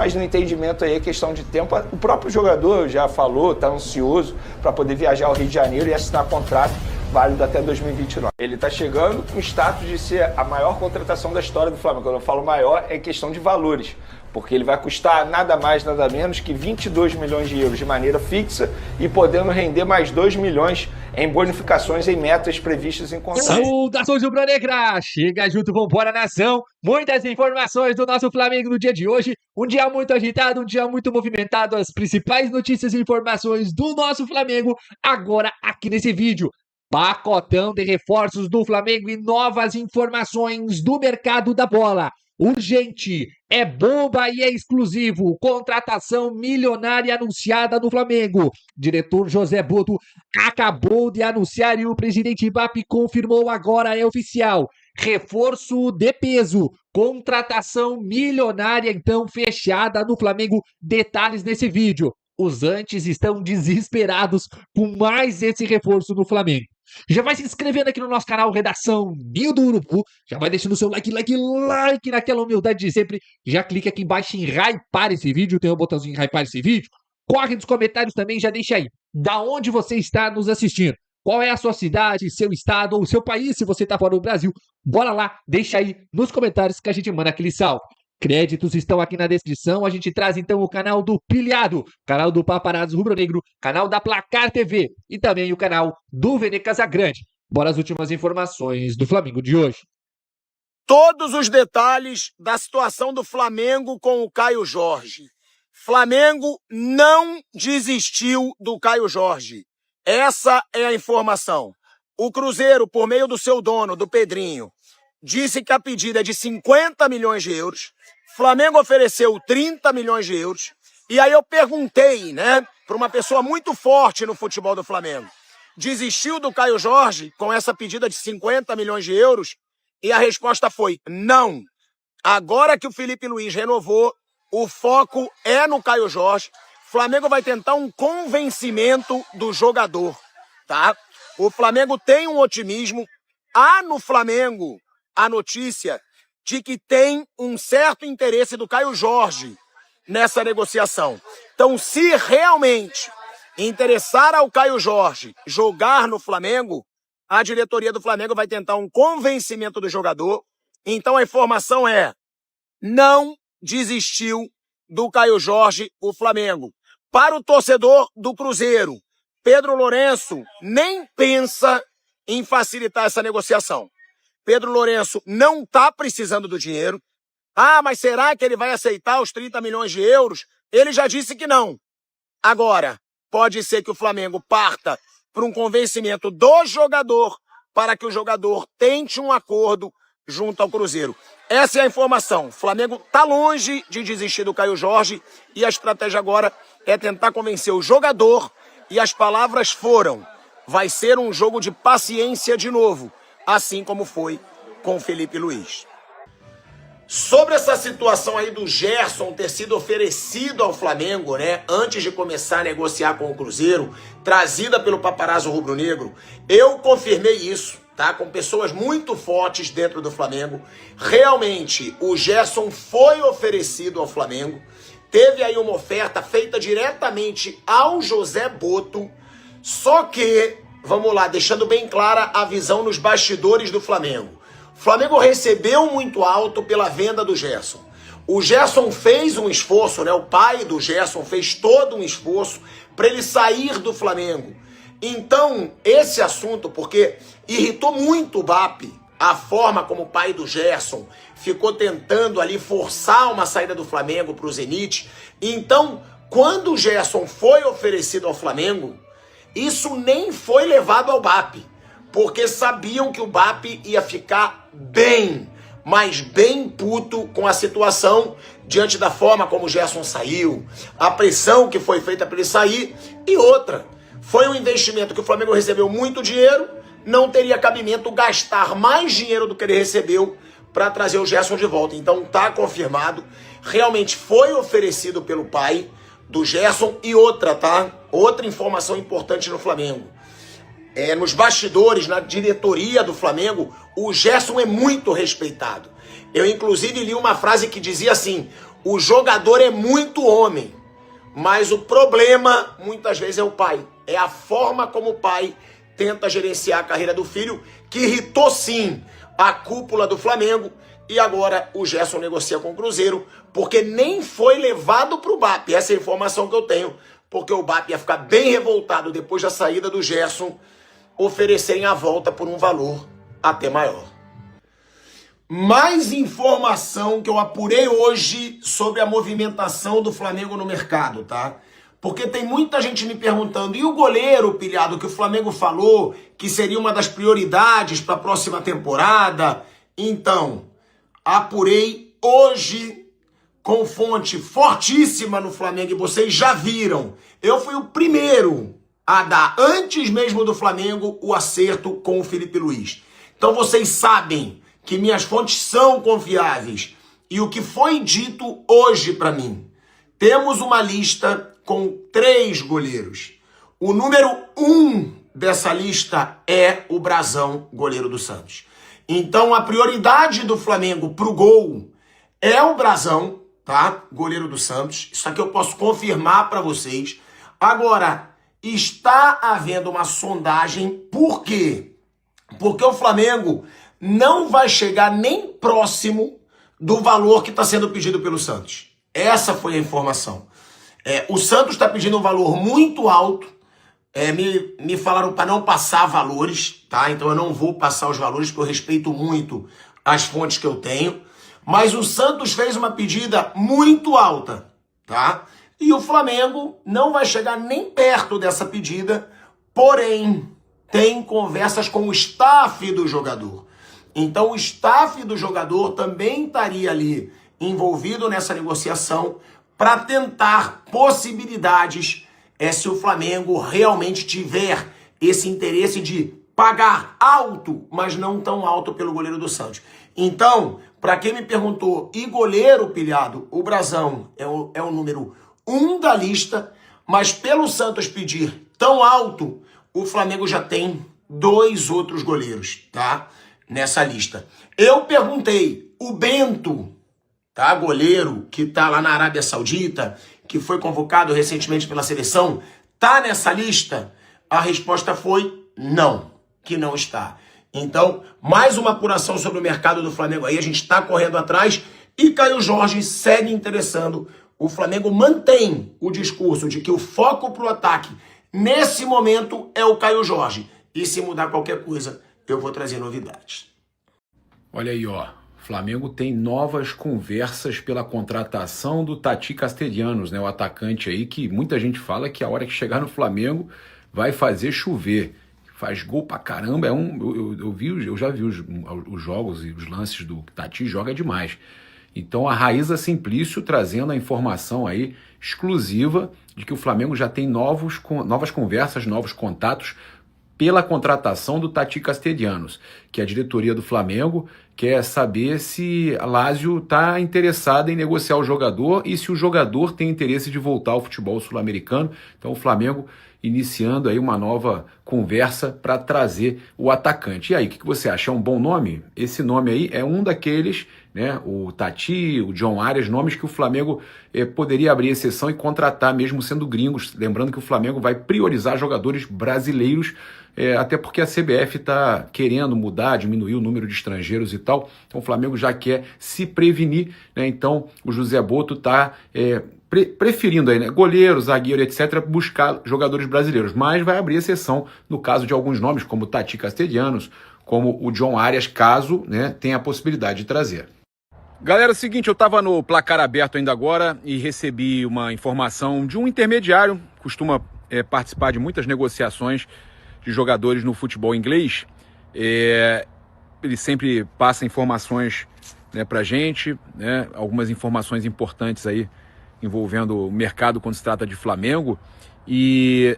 mas no entendimento aí é questão de tempo. O próprio jogador já falou, está ansioso para poder viajar ao Rio de Janeiro e assinar contrato válido até 2029. Ele está chegando com o status de ser a maior contratação da história do Flamengo. Quando eu falo maior, é questão de valores, porque ele vai custar nada mais, nada menos que 22 milhões de euros de maneira fixa e podendo render mais 2 milhões em bonificações em metas previstas em contrato. Saudações rubro-negra! Chega junto, vambora, nação! Muitas informações do nosso Flamengo no dia de hoje. Um dia muito agitado, um dia muito movimentado. As principais notícias e informações do nosso Flamengo agora aqui nesse vídeo. Pacotão de reforços do Flamengo e novas informações do mercado da bola. Urgente, é bomba e é exclusivo. Contratação milionária anunciada no Flamengo. Diretor José Boto acabou de anunciar e o presidente Mbappé confirmou agora, é oficial. Reforço de peso. Contratação milionária então fechada no Flamengo. Detalhes nesse vídeo. Os antes estão desesperados com mais esse reforço no Flamengo. Já vai se inscrevendo aqui no nosso canal Redação Ninho do Urubu. Já vai deixando o seu like naquela humildade de sempre. Já clica aqui embaixo em hypar esse vídeo. Tem um botãozinho em hypar esse vídeo. Corre nos comentários também, já deixa aí. Da onde você está nos assistindo? Qual é a sua cidade, seu estado ou seu país, se você está fora do Brasil? Bora lá, deixa aí nos comentários que a gente manda aquele salve. Créditos estão aqui na descrição. A gente traz então o canal do Pilhado, canal do Paparazzo Rubro Negro, canal da Placar TV e também o canal do Vene Casagrande. Bora as últimas informações do Flamengo de hoje. Todos os detalhes da situação do Flamengo com o Caio Jorge. Flamengo não desistiu do Caio Jorge. Essa é a informação. O Cruzeiro, por meio do seu dono, do Pedrinho, disse que a pedida é de 50 milhões de euros. Flamengo ofereceu 30 milhões de euros. E aí eu perguntei, para uma pessoa muito forte no futebol do Flamengo. Desistiu do Caio Jorge com essa pedida de 50 milhões de euros? E a resposta foi não. Agora que o Felipe Luiz renovou, o foco é no Caio Jorge. Flamengo vai tentar um convencimento do jogador, tá? O Flamengo tem um otimismo. Há no Flamengo a notícia de que tem um certo interesse do Caio Jorge nessa negociação. Então, se realmente interessar ao Caio Jorge jogar no Flamengo, a diretoria do Flamengo vai tentar um convencimento do jogador. Então, a informação é: não desistiu do Caio Jorge o Flamengo. Para o torcedor do Cruzeiro, Pedro Lourenço nem pensa em facilitar essa negociação. Pedro Lourenço não está precisando do dinheiro. Ah, mas será que ele vai aceitar os 30 milhões de euros? Ele já disse que não. Agora, pode ser que o Flamengo parta para um convencimento do jogador para que o jogador tente um acordo junto ao Cruzeiro. Essa é a informação. O Flamengo está longe de desistir do Caio Jorge e a estratégia agora é tentar convencer o jogador. E as palavras foram: vai ser um jogo de paciência de novo, assim como foi com o Felipe Luiz. Sobre essa situação aí do Gerson ter sido oferecido ao Flamengo, antes de começar a negociar com o Cruzeiro, trazida pelo Paparazzo Rubro Negro, eu confirmei isso, tá? Com pessoas muito fortes dentro do Flamengo. Realmente, o Gerson foi oferecido ao Flamengo. Teve aí uma oferta feita diretamente ao José Boto, só que, vamos lá, deixando bem clara a visão nos bastidores do Flamengo. O Flamengo recebeu muito alto pela venda do Gerson. O Gerson fez um esforço, o pai do Gerson fez todo um esforço para ele sair do Flamengo. Então, esse assunto, porque irritou muito o Mbappé, a forma como o pai do Gerson ficou tentando ali forçar uma saída do Flamengo para o Zenit. Então, quando o Gerson foi oferecido ao Flamengo, isso nem foi levado ao Mbappé, porque sabiam que o Mbappé ia ficar bem, mas bem puto com a situação diante da forma como o Gerson saiu, a pressão que foi feita para ele sair. E outra, foi um investimento que o Flamengo recebeu muito dinheiro, não teria cabimento gastar mais dinheiro do que ele recebeu para trazer o Gerson de volta. Então tá confirmado, realmente foi oferecido pelo pai do Gerson. E outra, tá? Outra informação importante no Flamengo. Nos bastidores, na diretoria do Flamengo, o Gerson é muito respeitado. Eu, inclusive, li uma frase que dizia assim: O jogador é muito homem, mas o problema muitas vezes é o pai. É a forma como o pai tenta gerenciar a carreira do filho, que irritou sim a cúpula do Flamengo, e agora o Gerson negocia com o Cruzeiro, porque nem foi levado para o BAP. Essa é a informação que eu tenho, porque o BAP ia ficar bem revoltado depois da saída do Gerson oferecerem a volta por um valor até maior. Mais informação que eu apurei hoje sobre a movimentação do Flamengo no mercado, tá? Porque tem muita gente me perguntando, e o goleiro, pilhado, que o Flamengo falou que seria uma das prioridades para a próxima temporada? Então, apurei hoje com fonte fortíssima no Flamengo, e vocês já viram. Eu fui o primeiro a dar, antes mesmo do Flamengo, o acerto com o Felipe Luiz. Então vocês sabem que minhas fontes são confiáveis. E o que foi dito hoje para mim? Temos uma lista com 3 goleiros. O número 1 dessa lista é o Brazão, goleiro do Santos. Então a prioridade do Flamengo pro gol é o Brazão, tá? Goleiro do Santos. Isso aqui eu posso confirmar para vocês. Agora, está havendo uma sondagem. Por quê? Porque o Flamengo não vai chegar nem próximo do valor que está sendo pedido pelo Santos. Essa foi a informação. O Santos está pedindo um valor muito alto. Me falaram para não passar valores, tá? Então eu não vou passar os valores, porque eu respeito muito as fontes que eu tenho. Mas o Santos fez uma pedida muito alta, tá? E o Flamengo não vai chegar nem perto dessa pedida, porém tem conversas com o staff do jogador. Então o staff do jogador também estaria ali envolvido nessa negociação para tentar possibilidades se o Flamengo realmente tiver esse interesse de pagar alto, mas não tão alto pelo goleiro do Santos. Então, para quem me perguntou, e goleiro, pilhado, o Brazão é o número 1 da lista, mas pelo Santos pedir tão alto, o Flamengo já tem 2 outros goleiros, tá? Nessa lista. Eu perguntei, o Bento, tá? Goleiro que tá lá na Arábia Saudita, que foi convocado recentemente pela seleção, tá nessa lista? A resposta foi não, que não está. Então, mais uma apuração sobre o mercado do Flamengo aí, a gente está correndo atrás, e Caio Jorge segue interessando. O Flamengo mantém o discurso de que o foco pro ataque nesse momento é o Caio Jorge. E se mudar qualquer coisa, eu vou trazer novidades. Olha aí, ó. Flamengo tem novas conversas pela contratação do Tati Castellanos, né? O atacante aí que muita gente fala que a hora que chegar no Flamengo vai fazer chover. Faz gol pra caramba. Eu já vi os jogos e os lances do Tati, joga demais. Então a Raíza Simplício trazendo a informação aí exclusiva de que o Flamengo já tem novas conversas, novos contatos pela contratação do Tati Castellanos, que a diretoria do Flamengo quer saber se a Lazio está interessada em negociar o jogador e se o jogador tem interesse de voltar ao futebol sul-americano. Então o Flamengo iniciando aí uma nova conversa para trazer o atacante. E aí, o que você acha? É um bom nome? Esse nome aí é um daqueles, né? O Tati, o John Arias, nomes que o Flamengo poderia abrir exceção e contratar mesmo sendo gringos. Lembrando que o Flamengo vai priorizar jogadores brasileiros, até porque a CBF está querendo mudar, diminuir o número de estrangeiros e tal. Então o Flamengo já quer se prevenir, né? Então o José Botto está preferindo aí, né, goleiro, zagueiro, etc., buscar jogadores brasileiros, mas vai abrir exceção no caso de alguns nomes, como o Tati Castellanos, como o John Arias, caso, né, tenha a possibilidade de trazer. Galera, é o seguinte, eu estava no Placar Aberto ainda agora e recebi uma informação de um intermediário, costuma participar de muitas negociações de jogadores no futebol inglês. Ele sempre passa informações, né, pra gente, né, algumas informações importantes aí envolvendo o mercado quando se trata de Flamengo, e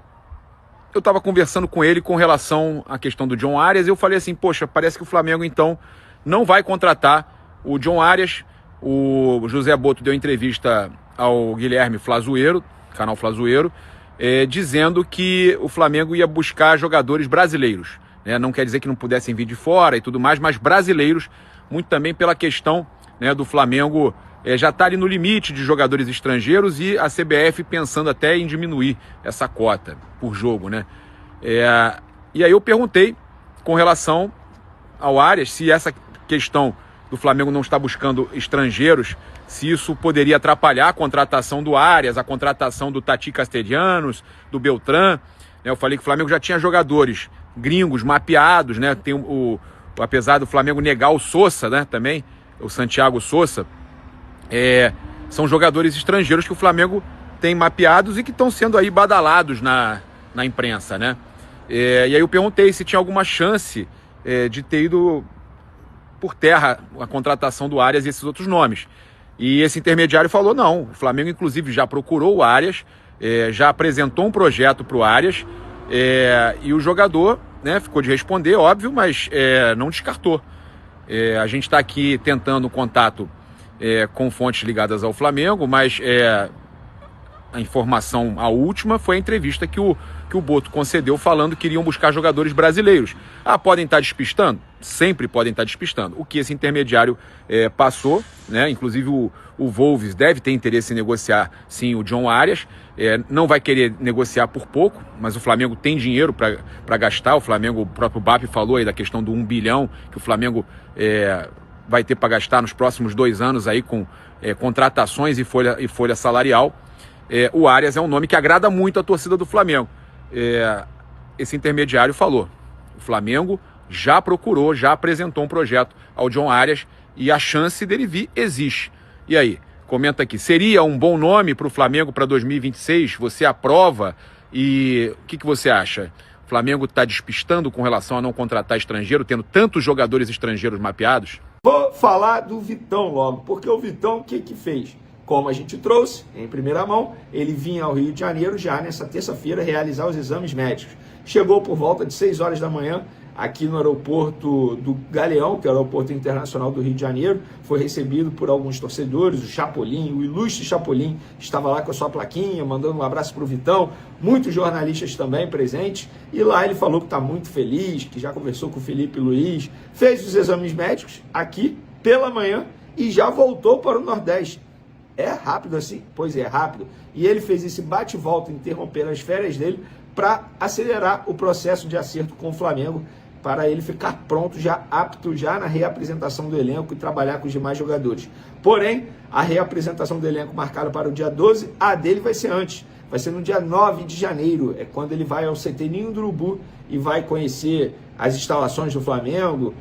eu estava conversando com ele com relação à questão do John Arias, e eu falei assim, poxa, parece que o Flamengo então não vai contratar o John Arias. O José Botto deu entrevista ao Guilherme Flazueiro, canal Flazueiro, dizendo que o Flamengo ia buscar jogadores brasileiros, né? Não quer dizer que não pudessem vir de fora e tudo mais, mas brasileiros, muito também pela questão, né, do Flamengo já está ali no limite de jogadores estrangeiros e a CBF pensando até em diminuir essa cota por jogo, né? E aí eu perguntei com relação ao Arias se essa questão do Flamengo não estar buscando estrangeiros, se isso poderia atrapalhar a contratação do Arias, a contratação do Tati Castellanos, do Beltrán. Eu falei que o Flamengo já tinha jogadores gringos mapeados, né? Tem apesar do Flamengo negar o Sousa, né? Também, o Santiago Sousa, são jogadores estrangeiros que o Flamengo tem mapeados e que estão sendo aí badalados na imprensa, né? E aí eu perguntei se tinha alguma chance de ter ido por terra a contratação do Arias e esses outros nomes. E esse intermediário falou não, o Flamengo inclusive já procurou o Arias, já apresentou um projeto para o Arias, e o jogador, né, ficou de responder, óbvio, mas não descartou. A gente está aqui tentando contato com fontes ligadas ao Flamengo, mas a informação, a última, foi a entrevista que o Boto concedeu falando que iriam buscar jogadores brasileiros. Podem estar despistando? Sempre podem estar despistando. O que esse intermediário passou, né? Inclusive o Wolves deve ter interesse em negociar, sim, o John Arias. Não vai querer negociar por pouco, mas o Flamengo tem dinheiro para gastar. O próprio BAP falou aí da questão do 1 bilhão que o Flamengo vai ter para gastar nos próximos 2 anos aí com contratações e folha salarial. O Arias é um nome que agrada muito a torcida do Flamengo. Esse intermediário falou, o Flamengo já procurou, já apresentou um projeto ao John Arias e a chance dele vir existe. E aí, comenta aqui, seria um bom nome para o Flamengo para 2026? Você aprova? E o que você acha? O Flamengo está despistando com relação a não contratar estrangeiro, tendo tantos jogadores estrangeiros mapeados? Vou falar do Vitão logo, porque o Vitão o que fez? Como a gente trouxe em primeira mão, ele vinha ao Rio de Janeiro já nessa terça-feira realizar os exames médicos. Chegou por volta de 6 horas da manhã aqui no aeroporto do Galeão, que é o aeroporto internacional do Rio de Janeiro. Foi recebido por alguns torcedores, o Chapolin, o ilustre Chapolin, estava lá com a sua plaquinha, mandando um abraço para o Vitão, muitos jornalistas também presentes, e lá ele falou que está muito feliz, que já conversou com o Felipe Luiz, fez os exames médicos aqui pela manhã e já voltou para o Nordeste. É rápido assim? Pois é, rápido. E ele fez esse bate-volta, interrompendo as férias dele, para acelerar o processo de acerto com o Flamengo, para ele ficar pronto, já apto, já na reapresentação do elenco e trabalhar com os demais jogadores. Porém, a reapresentação do elenco marcada para o dia 12, a dele vai ser antes. Vai ser no dia 9 de janeiro, é quando ele vai ao CT Ninho do Urubu e vai conhecer as instalações do Flamengo,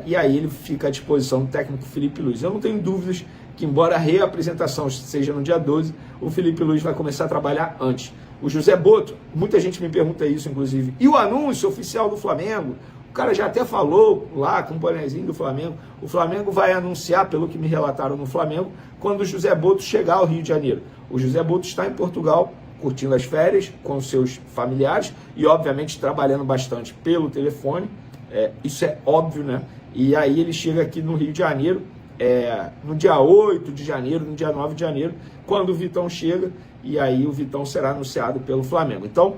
e aí ele fica à disposição do técnico Felipe Luiz. Eu não tenho dúvidas que, embora a reapresentação seja no dia 12, o Felipe Luiz vai começar a trabalhar antes. O José Boto, muita gente me pergunta isso, inclusive. E o anúncio oficial do Flamengo? O cara já até falou lá com o bonezinho do Flamengo. O Flamengo vai anunciar, pelo que me relataram no Flamengo, quando o José Boto chegar ao Rio de Janeiro. O José Boto está em Portugal, curtindo as férias com seus familiares e, obviamente, trabalhando bastante pelo telefone. Isso é óbvio, né? E aí ele chega aqui no Rio de Janeiro, no dia 8 de janeiro, no dia 9 de janeiro, quando o Vitão chega, e aí o Vitão será anunciado pelo Flamengo. Então,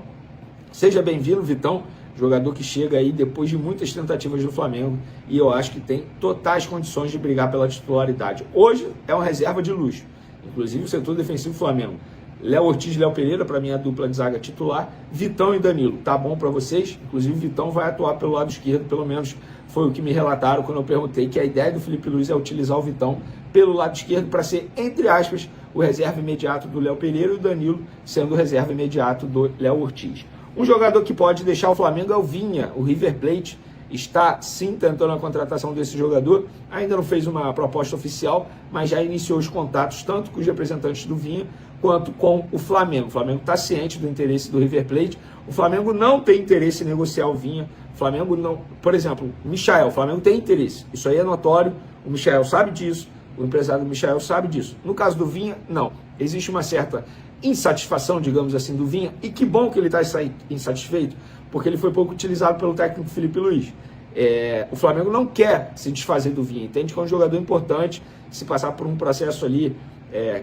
seja bem-vindo, Vitão, jogador que chega aí depois de muitas tentativas do Flamengo, e eu acho que tem totais condições de brigar pela titularidade. Hoje é uma reserva de luxo, inclusive o setor defensivo do Flamengo. Léo Ortiz e Léo Pereira, para mim, a dupla de zaga titular. Vitão e Danilo, tá bom para vocês? Inclusive, Vitão vai atuar pelo lado esquerdo, pelo menos foi o que me relataram quando eu perguntei que a ideia do Felipe Luiz é utilizar o Vitão pelo lado esquerdo para ser, entre aspas, o reserva imediato do Léo Pereira e o Danilo sendo o reserva imediato do Léo Ortiz. Um jogador que pode deixar o Flamengo é o Vinha. O River Plate está sim tentando a contratação desse jogador, ainda não fez uma proposta oficial, mas já iniciou os contatos tanto com os representantes do Vinha quanto com o Flamengo. O Flamengo está ciente do interesse do River Plate. O Flamengo não tem interesse em negociar o Vinha. O Flamengo não... Por exemplo, o Michael, o Flamengo tem interesse. Isso aí é notório. O Michael sabe disso. O empresário do Michael sabe disso. No caso do Vinha, não. Existe uma certa insatisfação, digamos assim, do Vinha. E que bom que ele está insatisfeito, porque ele foi pouco utilizado pelo técnico Felipe Luiz. O Flamengo não quer se desfazer do Vinha. Entende que é um jogador importante, se passar por um processo ali,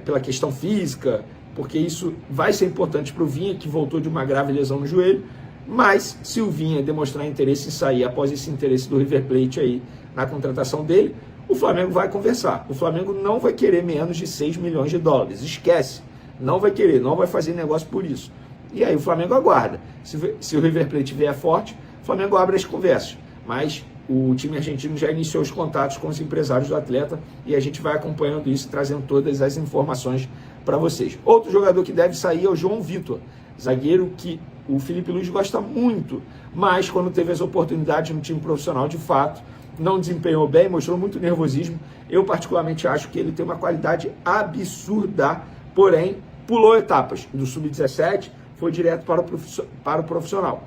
pela questão física, porque isso vai ser importante para o Vinha, que voltou de uma grave lesão no joelho. Mas se o Vinha demonstrar interesse em sair após esse interesse do River Plate aí na contratação dele, o Flamengo vai conversar. O Flamengo não vai querer menos de 6 milhões de dólares. Esquece. Não vai querer, não vai fazer negócio por isso. E aí o Flamengo aguarda. Se o River Plate vier forte, o Flamengo abre as conversas. Mas o time argentino já iniciou os contatos com os empresários do atleta e a gente vai acompanhando isso, trazendo todas as informações para vocês. Outro jogador que deve sair é o João Vitor, zagueiro que o Felipe Luiz gosta muito, mas quando teve as oportunidades no time profissional, de fato, não desempenhou bem, mostrou muito nervosismo. Eu particularmente acho que ele tem uma qualidade absurda, porém pulou etapas do sub-17, foi direto para o profissional.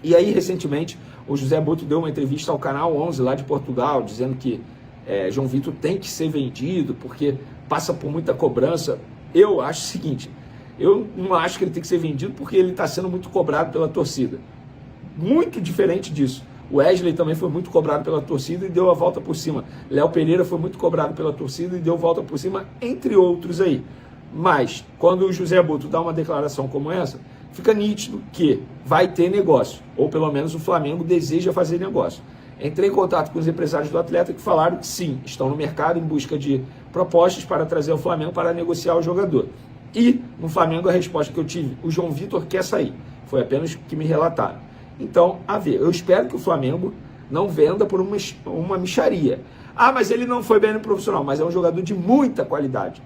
E aí, recentemente, o José Boto deu uma entrevista ao Canal 11 lá de Portugal, dizendo que João Vitor tem que ser vendido porque passa por muita cobrança. Eu acho o seguinte, eu não acho que ele tem que ser vendido porque ele está sendo muito cobrado pela torcida. Muito diferente disso. O Wesley também foi muito cobrado pela torcida e deu a volta por cima. Léo Pereira foi muito cobrado pela torcida e deu volta por cima, entre outros aí. Mas, quando o José Boto dá uma declaração como essa, fica nítido que vai ter negócio, ou pelo menos o Flamengo deseja fazer negócio. Entrei em contato com os empresários do atleta que falaram que sim, estão no mercado em busca de propostas para trazer o Flamengo para negociar o jogador. E no Flamengo a resposta que eu tive, o João Vitor quer sair. Foi apenas o que me relataram. Então, a ver, eu espero que o Flamengo não venda por uma mixaria. Ah, mas ele não foi bem no profissional, mas é um jogador de muita qualidade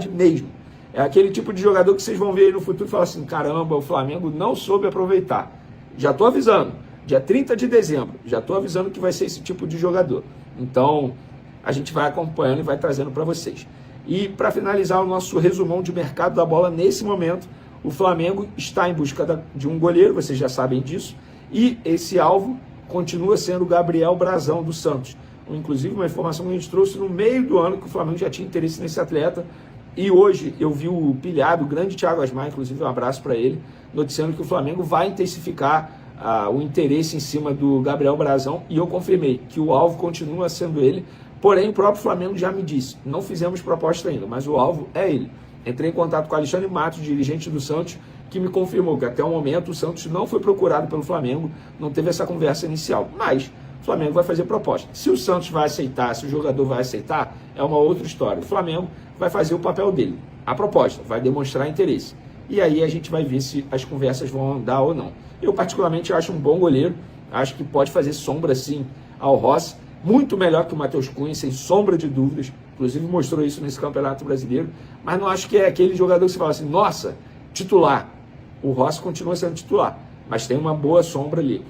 mesmo. É aquele tipo de jogador que vocês vão ver aí no futuro e falar assim, caramba, o Flamengo não soube aproveitar. Já estou avisando, dia 30 de dezembro, já estou avisando que vai ser esse tipo de jogador. Então, a gente vai acompanhando e vai trazendo para vocês. E para finalizar o nosso resumão de mercado da bola, nesse momento, o Flamengo está em busca de um goleiro, vocês já sabem disso, e esse alvo continua sendo o Gabriel Brazão do Santos. Inclusive uma informação que a gente trouxe no meio do ano que o Flamengo já tinha interesse nesse atleta, e hoje eu vi o pilhado, o grande Thiago Asmar, inclusive um abraço para ele, noticiando que o Flamengo vai intensificar o interesse em cima do Gabriel Brazão, e eu confirmei que o alvo continua sendo ele, porém o próprio Flamengo já me disse, não fizemos proposta ainda, mas o alvo é ele. Entrei em contato com o Alexandre Matos, dirigente do Santos, que me confirmou que até o momento o Santos não foi procurado pelo Flamengo, não teve essa conversa inicial, mas o Flamengo vai fazer proposta. Se o Santos vai aceitar, se o jogador vai aceitar, é uma outra história. O Flamengo vai fazer o papel dele. A proposta vai demonstrar interesse. E aí a gente vai ver se as conversas vão andar ou não. Eu particularmente acho um bom goleiro, acho que pode fazer sombra sim ao Rossi, muito melhor que o Matheus Cunha, sem sombra de dúvidas, inclusive mostrou isso nesse Campeonato Brasileiro, mas não acho que é aquele jogador que você fala assim, nossa, titular. O Rossi continua sendo titular, mas tem uma boa sombra ali.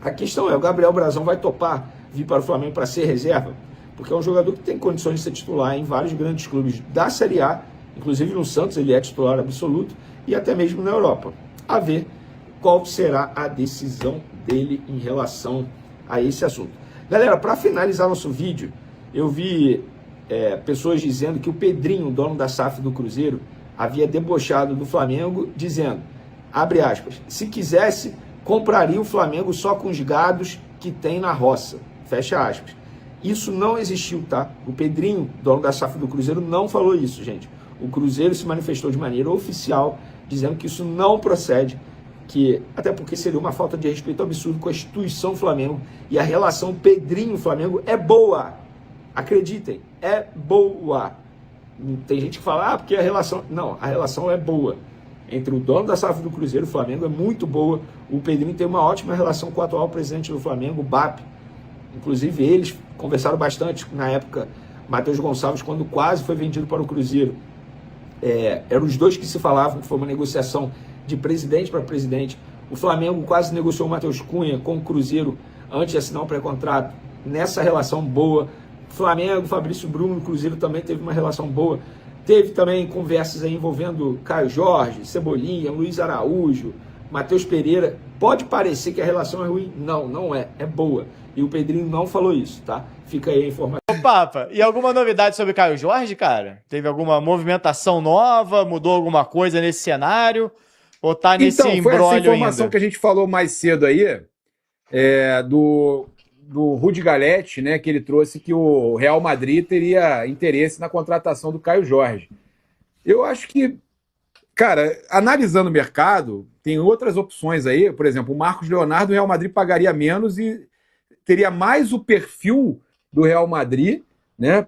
A questão é, o Gabriel Brazão vai topar vir para o Flamengo para ser reserva? Porque é um jogador que tem condições de ser titular em vários grandes clubes da Série A, inclusive no Santos ele é titular absoluto, e até mesmo na Europa. A ver qual será a decisão dele em relação a esse assunto. Galera, para finalizar nosso vídeo, eu vi pessoas dizendo que o Pedrinho, dono da SAF do Cruzeiro, havia debochado do Flamengo, dizendo, abre aspas, se quisesse, compraria o Flamengo só com os gados que tem na roça, fecha aspas. Isso não existiu, tá? O Pedrinho, dono da SAF do Cruzeiro, não falou isso, gente. O Cruzeiro se manifestou de maneira oficial, dizendo que isso não procede, até porque seria uma falta de respeito absurdo com a instituição Flamengo, e a relação Pedrinho-Flamengo é boa. Acreditem, é boa. Tem gente que fala, porque a relação... Não, a relação é boa. Entre o dono da SAF do Cruzeiro e o Flamengo é muito boa. O Pedrinho tem uma ótima relação com o atual presidente do Flamengo, o BAP. Inclusive, eles conversaram bastante na época, Matheus Gonçalves, quando quase foi vendido para o Cruzeiro. Eram os dois que se falavam, que foi uma negociação de presidente para presidente. O Flamengo quase negociou o Matheus Cunha com o Cruzeiro antes de assinar um pré-contrato. Nessa relação boa. Flamengo, Fabrício Bruno, o Cruzeiro também teve uma relação boa. Teve também conversas aí envolvendo Caio Jorge, Cebolinha, Luiz Araújo, Matheus Pereira. Pode parecer que a relação é ruim. Não, não é. É boa. E o Pedrinho não falou isso, tá? Fica aí a informação. Ô, Papa, e alguma novidade sobre Caio Jorge, cara? Teve alguma movimentação nova? Mudou alguma coisa nesse cenário? Ou tá nesse imbróglio foi essa informação ainda? que a gente falou mais cedo aí, do Rudi Galete, né, que ele trouxe que o Real Madrid teria interesse na contratação do Caio Jorge. Eu acho que, cara, analisando o mercado, tem outras opções aí. Por exemplo, o Marcos Leonardo, o Real Madrid pagaria menos e teria mais o perfil do Real Madrid, né,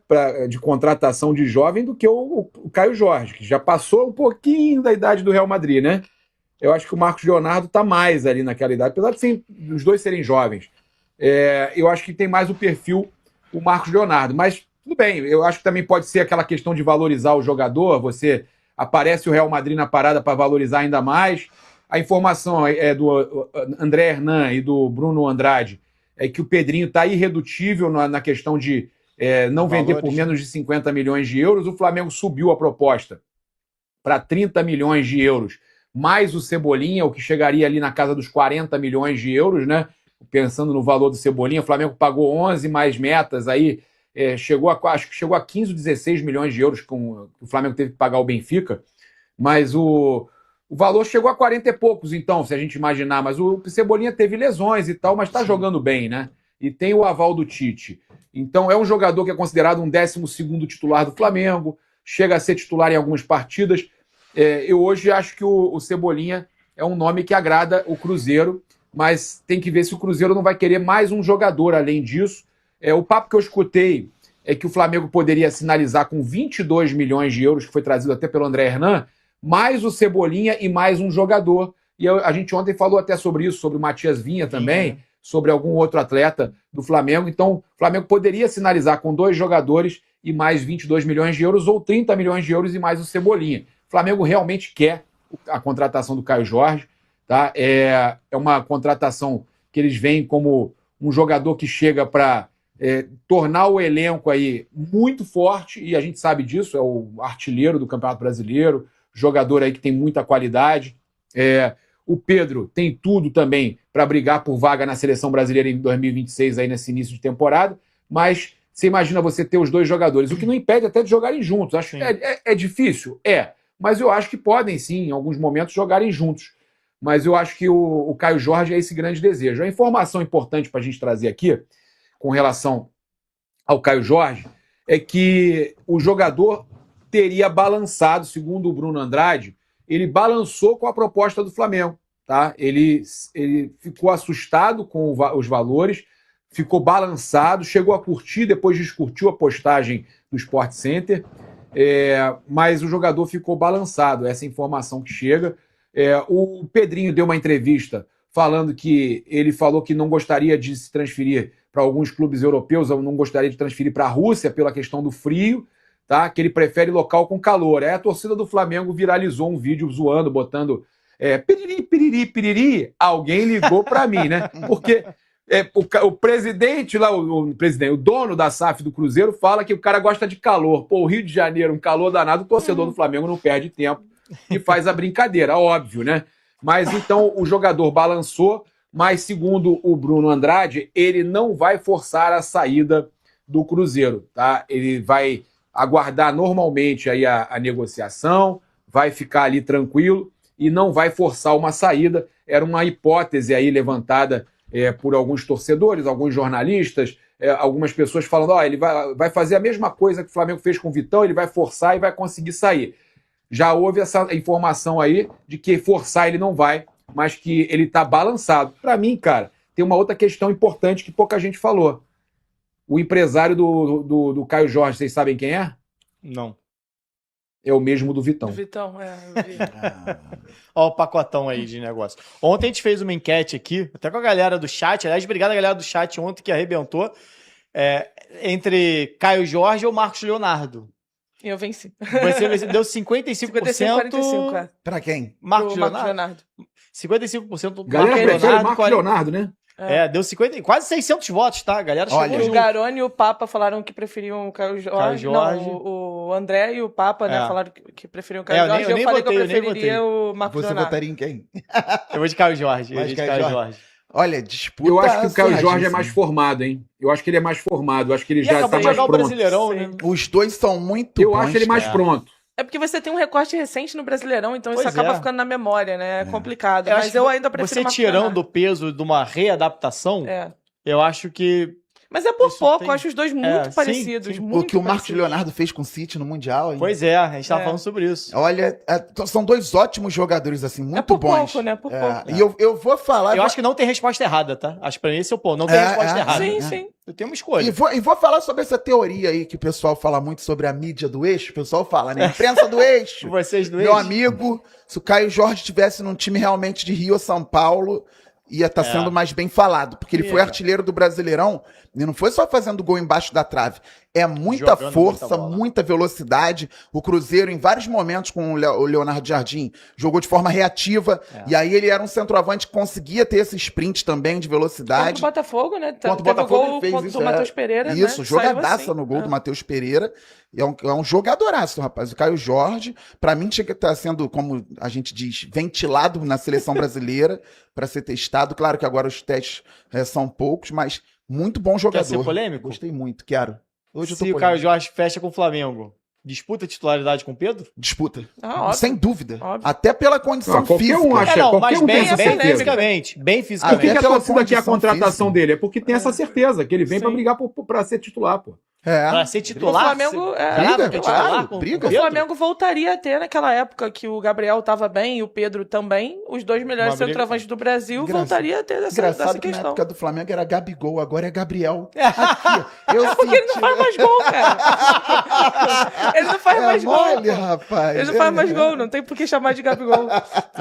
de contratação de jovem do que o Caio Jorge, que já passou um pouquinho da idade do Real Madrid, né? Eu acho que o Marcos Leonardo está mais ali naquela idade, apesar de os dois serem jovens. Eu acho que tem mais o perfil o Marcos Leonardo, mas tudo bem, eu acho que também pode ser aquela questão de valorizar o jogador, você aparece o Real Madrid na parada para valorizar ainda mais. A informação é do André Hernan e do Bruno Andrade, é que o Pedrinho está irredutível na questão de não vender por menos de 50 milhões de euros. O Flamengo subiu a proposta para 30 milhões de euros, mais o Cebolinha, o que chegaria ali na casa dos 40 milhões de euros, né? Pensando no valor do Cebolinha, o Flamengo pagou 11 mais metas, aí acho que chegou a 15 ou 16 milhões de euros que o Flamengo teve que pagar ao Benfica, mas o valor chegou a 40 e poucos, então, se a gente imaginar, mas o Cebolinha teve lesões e tal, mas está jogando bem, né? E tem o aval do Tite. Então é um jogador que é considerado um 12º titular do Flamengo, chega a ser titular em algumas partidas. Eu hoje acho que o Cebolinha é um nome que agrada o Cruzeiro, mas tem que ver se o Cruzeiro não vai querer mais um jogador além disso. O papo que eu escutei é que o Flamengo poderia sinalizar com 22 milhões de euros, que foi trazido até pelo André Hernan, mais o Cebolinha e mais um jogador. E a gente ontem falou até sobre isso, sobre o Matias Vinha também, sobre algum outro atleta do Flamengo. Então, o Flamengo poderia sinalizar com 2 jogadores e mais 22 milhões de euros, ou 30 milhões de euros e mais o Cebolinha. O Flamengo realmente quer a contratação do Caio Jorge. Tá? É uma contratação que eles veem como um jogador que chega para tornar o elenco aí muito forte, e a gente sabe disso, é o artilheiro do Campeonato Brasileiro, jogador aí que tem muita qualidade. O Pedro tem tudo também para brigar por vaga na Seleção Brasileira em 2026, aí nesse início de temporada, mas você imagina você ter os 2 jogadores, o que não impede até de jogarem juntos. Acho que é difícil? Mas eu acho que podem sim, em alguns momentos, jogarem juntos. Mas eu acho que o Caio Jorge é esse grande desejo. A informação importante para a gente trazer aqui, com relação ao Caio Jorge, é que o jogador teria balançado, segundo o Bruno Andrade, ele balançou com a proposta do Flamengo. Tá? Ele ficou assustado com os valores, ficou balançado, chegou a curtir, depois descurtiu a postagem do Sport Center, mas o jogador ficou balançado, essa informação que chega. O Pedrinho deu uma entrevista falando que ele falou que não gostaria de se transferir para alguns clubes europeus, ou não gostaria de transferir para a Rússia pela questão do frio, tá? Que ele prefere local com calor. A torcida do Flamengo viralizou um vídeo zoando, botando piriri, piriri, piriri. Alguém ligou para mim, né? Porque o presidente lá, o dono da SAF do Cruzeiro fala que o cara gosta de calor. Pô, o Rio de Janeiro, um calor danado, o torcedor do Flamengo não perde tempo e faz a brincadeira, óbvio, né? Mas então o jogador balançou, mas segundo o Bruno Andrade, ele não vai forçar a saída do Cruzeiro, tá? Ele vai aguardar normalmente aí a negociação, vai ficar ali tranquilo e não vai forçar uma saída. Era uma hipótese aí levantada por alguns torcedores, alguns jornalistas, algumas pessoas falando, ele vai fazer a mesma coisa que o Flamengo fez com o Vitão, ele vai forçar e vai conseguir sair. Já houve essa informação aí de que forçar ele não vai, mas que ele está balançado. Para mim, cara, tem uma outra questão importante que pouca gente falou. O empresário do Caio Jorge, vocês sabem quem é? Não. É o mesmo do Vitão. Do Vitão, eu vi. Olha o pacotão aí de negócio. Ontem a gente fez uma enquete aqui, até com a galera do chat. Aliás, obrigado a galera do chat ontem que arrebentou. Entre Caio Jorge ou Marcos Leonardo. E eu venci. Você deu 55%. 55, Pra quem? Marcos Pro Leonardo. 55% do Galera, prefere Marcos Leonardo, né? Deu 50, quase 600 votos, tá? A galera chegou Olha, O junto. Garoni e o Papa falaram que preferiam o Caio Jorge. Jorge. Não, o André e o Papa, né, falaram que preferiam o Caio eu Jorge. nem falei votei, que eu eu nem preferiria o Marcos Você Leonardo. votaria em quem? Eu vou de Caio Jorge. Vai de Caio Caio Jorge. Olha, disputa. Eu acho que o Caio Jorge é acirradíssima. mais formado, hein? Eu acho que ele é mais formado. Eu acho que ele E já acabou está de mais jogar o pronto. Brasileirão, Sim. né? Os dois são muito Eu bons. acho ele mais cara. pronto. É porque você tem um recorte recente no Brasileirão, então isso Pois acaba é. ficando na memória, né? É complicado. Eu acho Mas que eu ainda prefiro você Marcos tirando Leonardo. o peso de uma readaptação, É. eu acho que Mas é por Isso pouco, tem- eu acho os dois muito sim, parecidos. sim. Muito O que o Marcos parecidos. Leonardo fez com o City no Mundial, hein? Pois é, a gente tava É. falando sobre isso. Olha, são dois ótimos jogadores, assim, muito por bons. pouco, né? Por pouco. E eu vou falar... Eu acho que não tem resposta errada, tá? Acho que pra mim esse é o ponto. Não tem É, resposta é, errada. Sim, é. sim. Eu tenho uma escolha. E vou falar sobre essa teoria aí que o pessoal fala muito sobre a mídia do eixo. O pessoal fala, né? Imprensa do eixo. Vocês do Meu eixo? amigo, se o Caio Jorge estivesse num time realmente de Rio ou São Paulo, ia estar sendo mais bem falado. Porque ele foi artilheiro do Brasileirão e não foi só fazendo gol embaixo da trave. É muita Jogando força, muita bola. muita velocidade. O Cruzeiro, em vários momentos com o Leonardo Jardim, jogou de forma reativa. E aí ele era um centroavante que conseguia ter esse sprint também de Contra velocidade. o Botafogo, né? Contra o Teve Botafogo gol ele fez contra isso. o Matheus Pereira, né? Isso, Saiu jogadaça assim. no gol do Matheus Pereira. E é um jogadoraço, rapaz. O Caio Jorge, pra mim, tinha que estar sendo, como a gente diz, ventilado na seleção brasileira para ser testado. Claro que agora os testes são poucos, mas muito bom jogador. ser polêmico? Gostei muito, quero. Hoje eu tô Se o polêmico. Caio Jorge fecha com o Flamengo, disputa a titularidade com o Pedro? Disputa. Ah, óbvio. Sem dúvida. Óbvio. Até pela condição Ah, qualquer física. um acha. Não, qualquer mas um bem, tem essa bem certeza. fisicamente. Bem Por que, fisicamente. que a pela torcida quer a condição contratação física. dele? É porque tem essa certeza, que ele vem pra Sim. brigar pra ser titular, pô. Pra ser titular? O Flamengo, você- é, Será briga, que é claro, titular com briga. O Pedro? Flamengo voltaria a ter naquela época que o Gabriel estava bem e o Pedro também, os dois melhores Uma briga. centroavantes do Brasil, Engraçado. voltaria a ter dessa Engraçado que na questão. época do Flamengo era Gabigol, agora é Gabriel. Aqui, eu Porque ele não faz mais gol, cara. Ele não faz mais gol. mole, rapaz. Ele não faz mais gol, não tem por que chamar de Gabigol.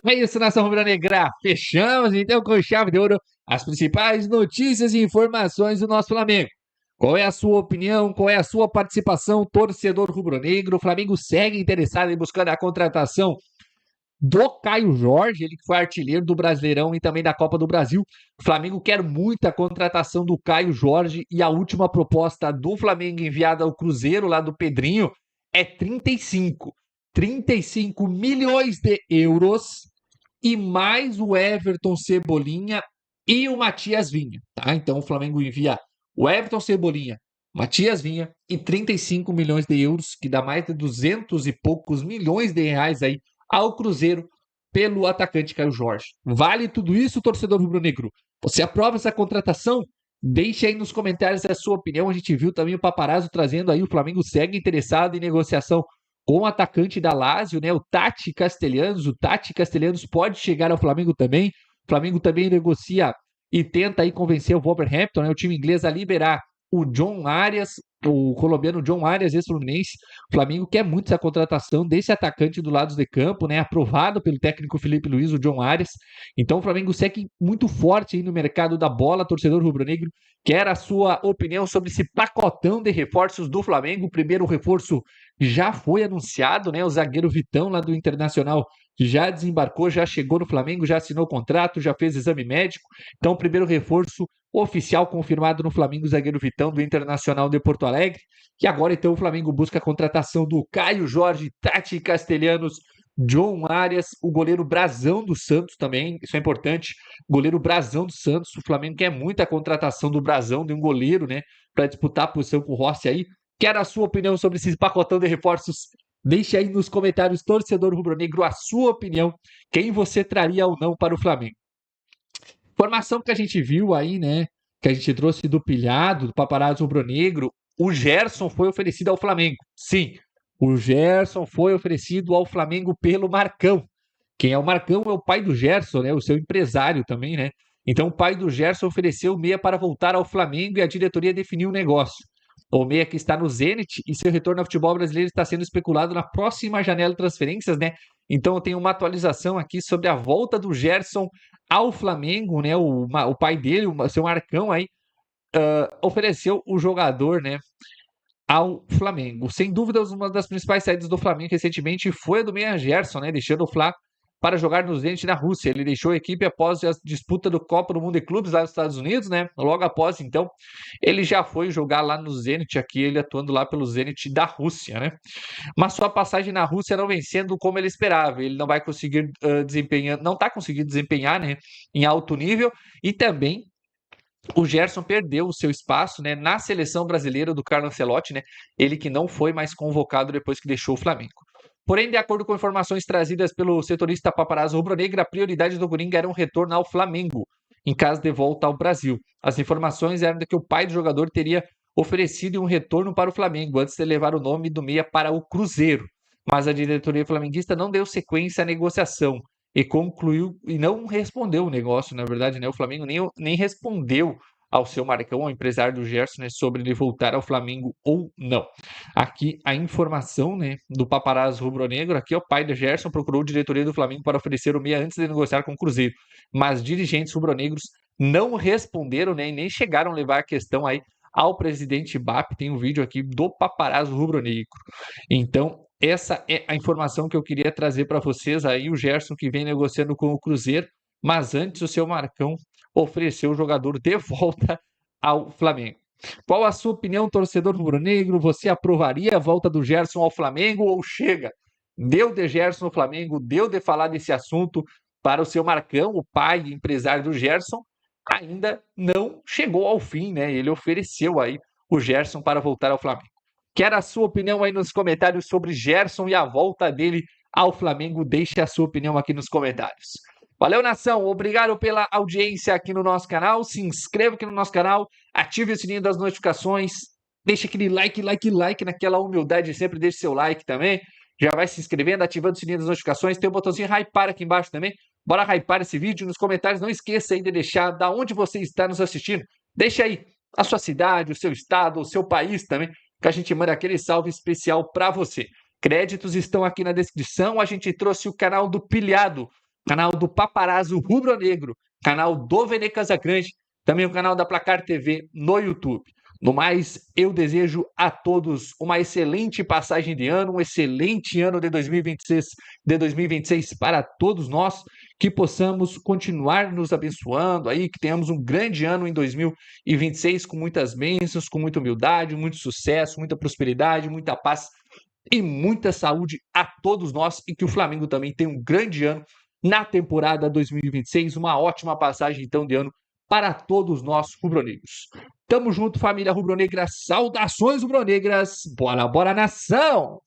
É isso, nação rubro-negra. Fechamos então com chave de ouro as principais notícias e informações do nosso Flamengo. Qual é a sua opinião? Qual é a sua participação, torcedor rubro-negro? O Flamengo segue interessado em buscar a contratação do Caio Jorge, ele que foi artilheiro do Brasileirão e também da Copa do Brasil. O Flamengo quer muito a contratação do Caio Jorge e a última proposta do Flamengo enviada ao Cruzeiro, lá do Pedrinho, é 35 milhões de euros e mais o Everton Cebolinha e o Matias Vinha, tá? Então o Flamengo envia o Everton Cebolinha, Matias Vinha e 35 milhões de euros, que dá mais de 200 e poucos milhões de reais aí ao Cruzeiro pelo atacante Caio Jorge. Vale tudo isso, torcedor rubro-negro? Você aprova essa contratação? Deixe aí nos comentários a sua opinião. A gente viu também o Paparazzo trazendo aí, o Flamengo segue interessado em negociação com o atacante da Lazio, né? O Tati Castellanos. O Tati Castellanos pode chegar ao Flamengo também. O Flamengo também negocia e tenta aí convencer o Wolverhampton, né, o time inglês, a liberar o John Arias, o colombiano John Arias, ex-fluminense. O Flamengo quer muito essa contratação desse atacante do lado de campo, né, aprovado pelo técnico Felipe Luiz, o John Arias. Então o Flamengo segue muito forte aí no mercado da bola, torcedor rubro-negro. Quer a sua opinião sobre esse pacotão de reforços do Flamengo. O primeiro reforço já foi anunciado, né, o zagueiro Vitão, lá do Internacional, já desembarcou, já chegou no Flamengo, já assinou contrato, já fez exame médico. Então, o primeiro reforço oficial confirmado no Flamengo, o zagueiro Vitão, do Internacional de Porto Alegre. E agora, então, o Flamengo busca a contratação do Caio Jorge, Tati Castellanos, John Arias, o goleiro Brazão do Santos também, isso é importante, goleiro Brazão do Santos. O Flamengo quer muito a contratação do Brazão, de um goleiro, né, para disputar a posição com o Rossi aí. Quero a sua opinião sobre esse pacotão de reforços. Deixe aí nos comentários, torcedor rubro-negro, a sua opinião, quem você traria ou não para o Flamengo. Informação que a gente viu aí, né, que a gente trouxe do Pilhado, do Paparazzo rubro-negro, o Gerson foi oferecido ao Flamengo. Sim, o Gerson foi oferecido ao Flamengo pelo Marcão. Quem é o Marcão é o pai do Gerson, né, o seu empresário também, né. Então o pai do Gerson ofereceu o meia para voltar ao Flamengo e a diretoria definiu o negócio. O meia que está no Zenit e seu retorno ao futebol brasileiro está sendo especulado na próxima janela de transferências, né? Então eu tenho uma atualização aqui sobre a volta do Gerson ao Flamengo, né? O pai dele, o seu Marcão aí, ofereceu o jogador, né, ao Flamengo. Sem dúvida, uma das principais saídas do Flamengo recentemente foi a do meia Gerson, né? Deixando o Fla para jogar no Zenit na Rússia. Ele deixou a equipe após a disputa do Copa do Mundo de Clubes lá nos Estados Unidos, né? Logo após, então, ele já foi jogar lá no Zenit, aqui ele atuando lá pelo Zenit da Rússia, né? Mas sua passagem na Rússia não vem sendo como ele esperava. Ele não vai conseguir desempenhar, não está conseguindo desempenhar, né, em alto nível. E também o Gerson perdeu o seu espaço, né, na seleção brasileira do Carlo Ancelotti, né? Ele que não foi mais convocado depois que deixou o Flamengo. Porém, de acordo com informações trazidas pelo setorista Paparazzo rubro-negra, a prioridade do Coringa era um retorno ao Flamengo. em caso de volta ao Brasil. As informações eram de que o pai do jogador teria oferecido um retorno para o Flamengo antes de levar o nome do meia para o Cruzeiro, mas a diretoria flamenguista não deu sequência à negociação e concluiu e não respondeu o negócio, na verdade, né? O Flamengo nem respondeu ao seu Marcão, ao empresário do Gerson, né, sobre ele voltar ao Flamengo ou não. Aqui a informação, né, do paparazzo rubro-negro, aqui o pai do Gerson procurou a diretoria do Flamengo para oferecer o meia antes de negociar com o Cruzeiro, mas dirigentes rubro-negros não responderam, né, e nem chegaram a levar a questão aí ao presidente BAP. Tem um vídeo aqui do paparazzo rubro-negro. Então, essa é a informação que eu queria trazer para vocês aí, o Gerson que vem negociando com o Cruzeiro, mas antes o seu Marcão ofereceu o jogador de volta ao Flamengo. Qual a sua opinião, torcedor rubro-negro? Você aprovaria a volta do Gerson ao Flamengo ou chega? Deu de Gerson no Flamengo, deu de falar desse assunto para o seu Marcão, o pai e empresário do Gerson, ainda não chegou ao fim, né? Ele ofereceu aí o Gerson para voltar ao Flamengo. Quer a sua opinião aí nos comentários sobre Gerson e a volta dele ao Flamengo? Deixe a sua opinião aqui nos comentários. Valeu, nação. Obrigado pela audiência aqui no nosso canal. Se inscreva aqui no nosso canal, ative o sininho das notificações, deixa aquele like naquela humildade, sempre deixe seu like também. Já vai se inscrevendo, ativando o sininho das notificações. Tem o botãozinho hypar aqui embaixo também. Bora hypar esse vídeo nos comentários. Não esqueça aí de deixar da onde você está nos assistindo. Deixa aí a sua cidade, o seu estado, o seu país também, que a gente manda aquele salve especial para você. Créditos estão aqui na descrição. A gente trouxe o canal do Pilhado, canal do Paparazzo Rubro-Negro, canal do Vene Casagrande, também o canal da Placar TV no YouTube. No mais, eu desejo a todos uma excelente passagem de ano, um excelente ano de 2026 para todos nós, que possamos continuar nos abençoando aí, que tenhamos um grande ano em 2026 com muitas bênçãos, com muita humildade, muito sucesso, muita prosperidade, muita paz e muita saúde a todos nós, e que o Flamengo também tenha um grande ano na temporada 2026, uma ótima passagem então de ano para todos nós rubro-negros. Tamo junto, família rubro-negra, saudações rubro-negras, bora, bora nação!